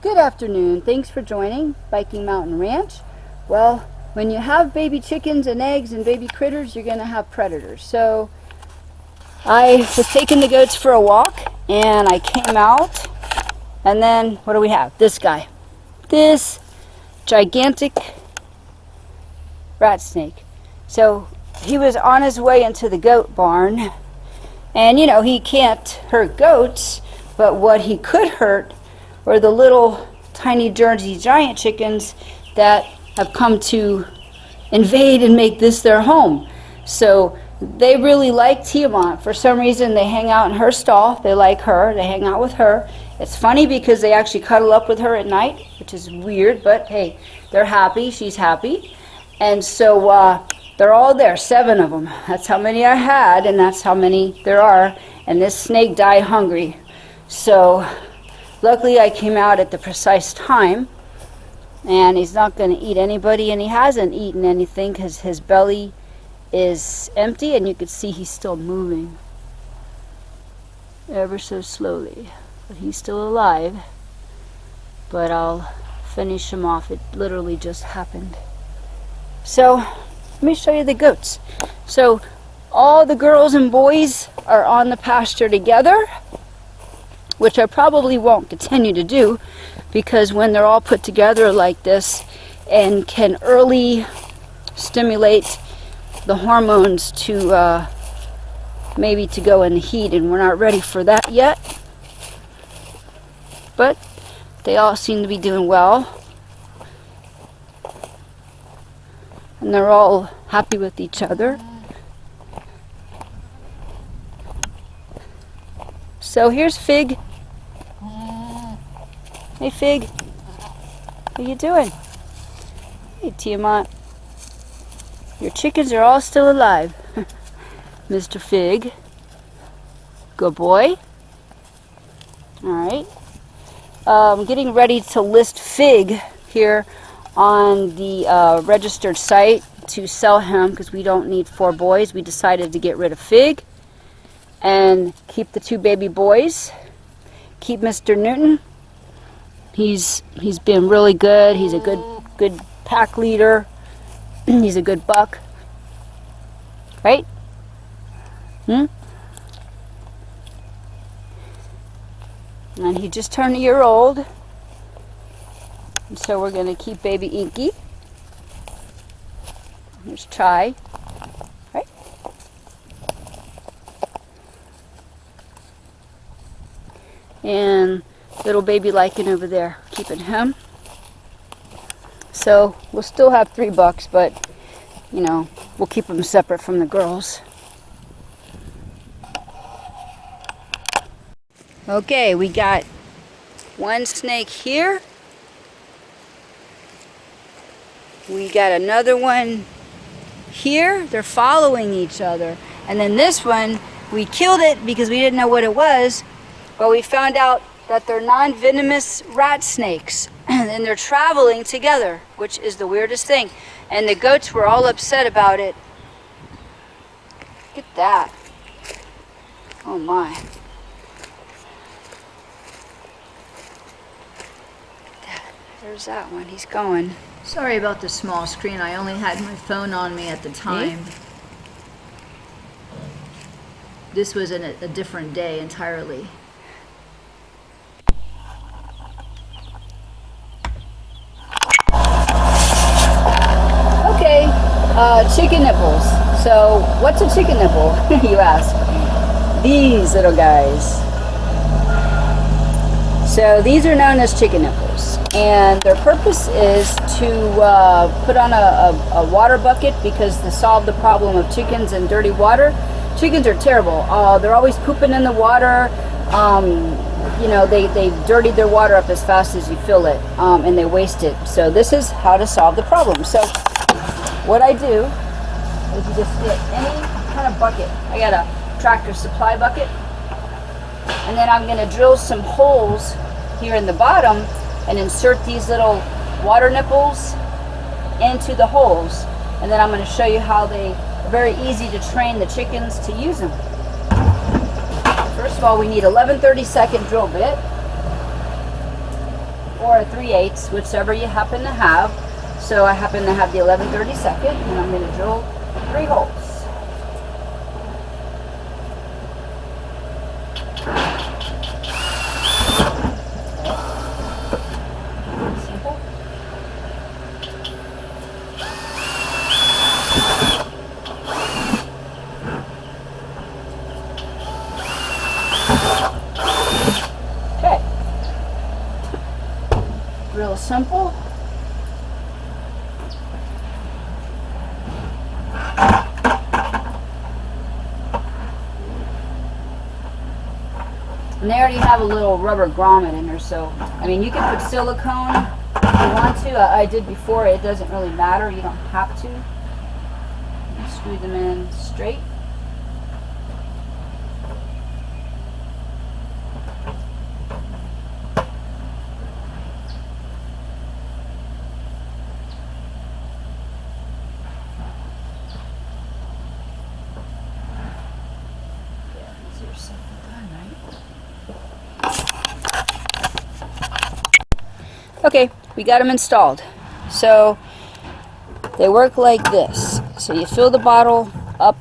Good afternoon. Thanks for joining Viking Mountain Ranch. Well, when you have baby chickens and eggs and baby critters, you're going to have predators. So I was taking the goats for a walk and I came out, and then what do we have? This guy. This gigantic rat snake. So he was on his way into the goat barn, and you know, he can't hurt goats, but what he could hurt were the little tiny Jersey giant chickens that have come to invade and make this their home. So they really like Tiamat. For some reason they hang out in her stall. They like her. They hang out with her. It's funny because they actually cuddle up with her at night, which is weird, but hey, they're happy. She's happy. And so they're all there, 7 of them. That's how many I had, and that's how many there are. And this snake died hungry. So luckily I came out at the precise time, and he's not going to eat anybody, and he hasn't eaten anything because his belly is empty, and you can see he's still moving ever so slowly. But he's still alive, but I'll finish him off. It literally just happened. So let me show you the goats. So all the girls and boys are on the pasture together, which I probably won't continue to do, because when they're all put together like this and can early stimulate the hormones to maybe to go in the heat, and we're not ready for that yet. But they all seem to be doing well, and they're all happy with each other. So here's Fig. Hey Fig, how you doing? Hey Tiamat. Your chickens are all still alive. Mr. Fig. Good boy. Alright. I'm getting ready to list Fig here on the registered site to sell him, because we don't need 4 boys. We decided to get rid of Fig and keep the 2 baby boys. Keep Mr. Newton. He's been really good. He's a good pack leader. He's a good buck, right? And he just turned a year old, and so we're going to keep baby Inky. Here's Chai, right? And little baby Lycan over there, keeping him. So we'll still have 3 bucks, but you know, we'll keep them separate from the girls. Okay, we got 1 snake here. We got another one here. They're following each other. And then this one, we killed it because we didn't know what it was, but we found out that they're non-venomous rat snakes, and they're traveling together, which is the weirdest thing. And the goats were all upset about it. Look at that. Oh my. There's that one. He's going. Sorry about the small screen. I only had my phone on me at the time. This was in a different day entirely. Okay, chicken nipples. So, what's a chicken nipple, you ask? These little guys. So, these are known as chicken nipples, and their purpose is to put on a water bucket, because to solve the problem of chickens and dirty water. Chickens are terrible. They're always pooping in the water. You know, they dirtied their water up as fast as you fill it, and they waste it. So this is how to solve the problem. So what I do is you just get any kind of bucket. I got a Tractor Supply bucket, and then I'm going to drill some holes here in the bottom and insert these little water nipples into the holes, and then I'm going to show you how they are very easy to train the chickens to use them. First of all, we need 11/32 drill bit. or a 3/8, whichever you happen to have. So I happen to have the 11/32, and I'm going to drill 3 holes. Simple. Okay. Real simple. And they already have a little rubber grommet in there, so I mean, you can put silicone if you want to. I did before. It doesn't really matter. You don't have to. You screw them in straight. Okay, we got them installed. So they work like this. So you fill the bottle up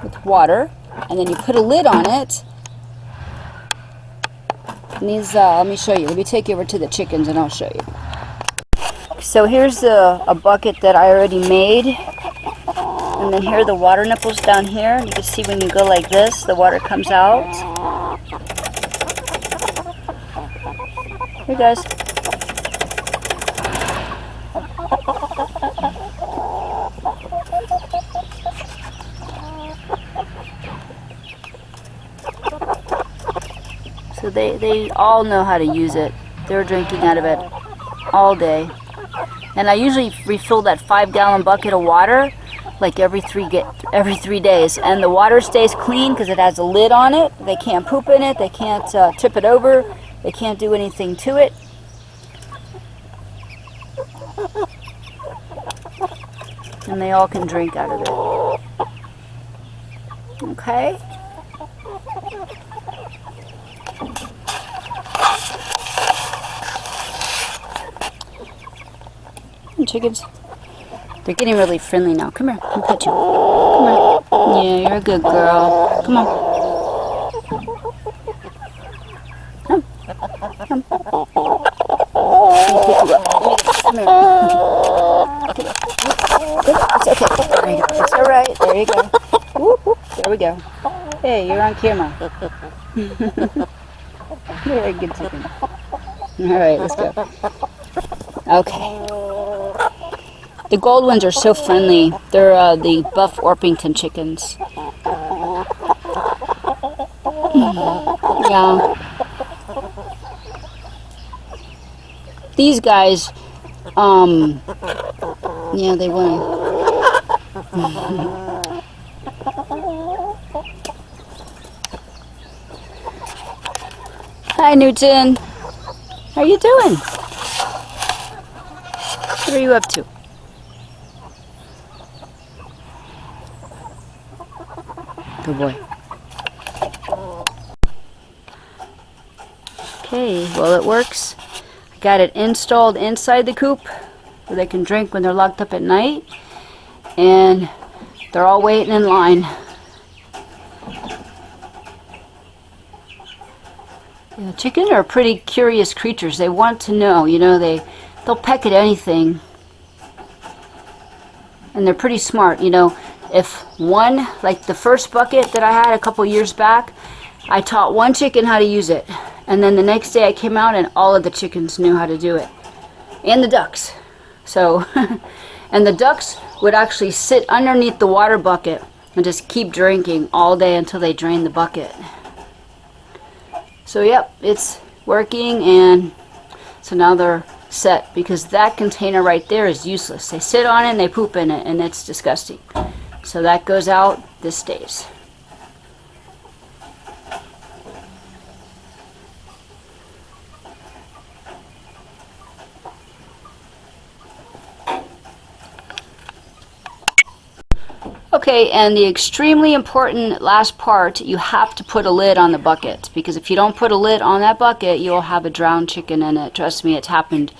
with water, and then you put a lid on it. And these, let me show you. Let me take you over to the chickens, and I'll show you. So here's a bucket that I already made, and then here are the water nipples down here. You can see when you go like this, the water comes out. Here, guys. So they all know how to use it. They're drinking out of it all day. And I usually refill that 5-gallon bucket of water like every 3 days. And the water stays clean because it has a lid on it. They can't poop in it. They can't tip it over. They can't do anything to it. And they all can drink out of it. Okay? Chickens. They're getting really friendly now. Come here. I'll pet you. Come here. Yeah, you're a good girl. Come on. Come. Come. Come here. It's okay. There you go. It's all right. There you go. Whoop, whoop. There we go. Hey, you're on camera. You're a good chicken. All right, let's go. Okay. The gold ones are so friendly. They're the buff Orpington chickens. Yeah. These guys, yeah, they want to. Hi, Newton. How are you doing? What are you up to? Good boy. Okay, well it works. I got it installed inside the coop where they can drink when they're locked up at night. And they're all waiting in line. Yeah, chickens are pretty curious creatures. They want to know, you know, they'll peck at anything. And they're pretty smart, you know. If one, like the first bucket that I had a couple years back, I taught one chicken how to use it. And then the next day I came out and all of the chickens knew how to do it. And the ducks. So, and the ducks would actually sit underneath the water bucket and just keep drinking all day until they drained the bucket. So yep, it's working, and so now they're set because that container right there is useless. They sit on it and they poop in it, and it's disgusting. So that goes out, this stays. Okay, and the extremely important last part, you have to put a lid on the bucket, because if you don't put a lid on that bucket, you'll have a drowned chicken in it. Trust me, it's happened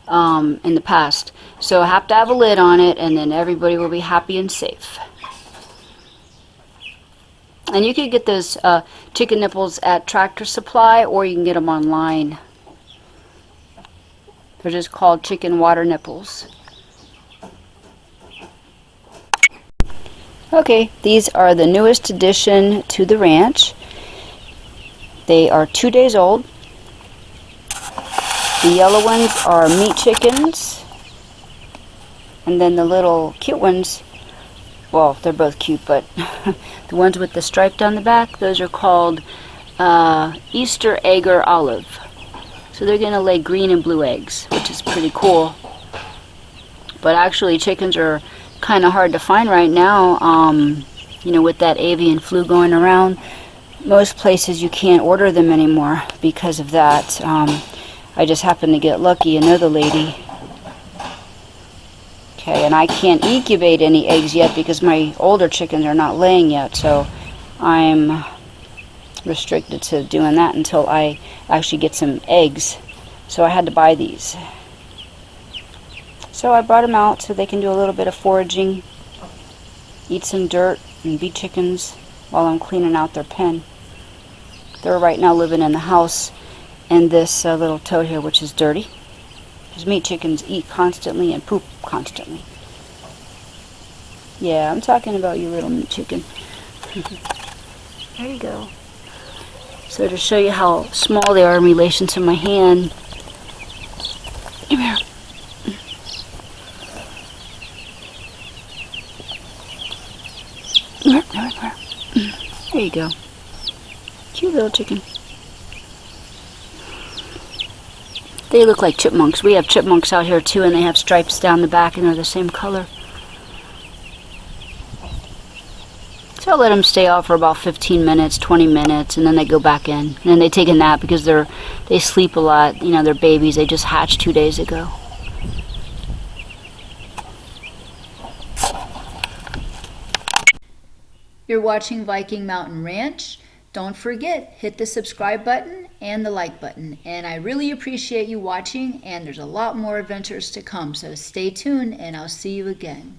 in the past. So I have to have a lid on it, and then everybody will be happy and safe. And you can get those chicken nipples at Tractor Supply, or you can get them online. They're just called chicken water nipples. Okay, these are the newest addition to the ranch. They are 2 days old. The yellow ones are meat chickens. And then the little cute ones, well, they're both cute, but the ones with the stripe down the back, those are called Easter egg or olive. So they're going to lay green and blue eggs, which is pretty cool. But actually, chickens are kind of hard to find right now. You know, with that avian flu going around, most places you can't order them anymore because of that. I just happened to get lucky and know the lady. Okay, and I can't incubate any eggs yet because my older chickens are not laying yet, so I'm restricted to doing that until I actually get some eggs. So I had to buy these. So I brought them out so they can do a little bit of foraging, eat some dirt, and be chickens while I'm cleaning out their pen. They're right now living in the house in this little tote here, which is dirty. Because meat chickens eat constantly and poop constantly. Yeah, I'm talking about you, little meat chicken. There you go. So to show you how small they are in relation to my hand, come here. There you go. Cute little chicken. They look like chipmunks. We have chipmunks out here too, and they have stripes down the back, and they're the same color. So I'll let them stay out for about 15 minutes, 20 minutes, and then they go back in. And then they take a nap because they sleep a lot. You know, they're babies. They just hatched 2 days ago. You're watching Viking Mountain Ranch. Don't forget, hit the subscribe button and the like button. And I really appreciate you watching, and there's a lot more adventures to come. So stay tuned, and I'll see you again.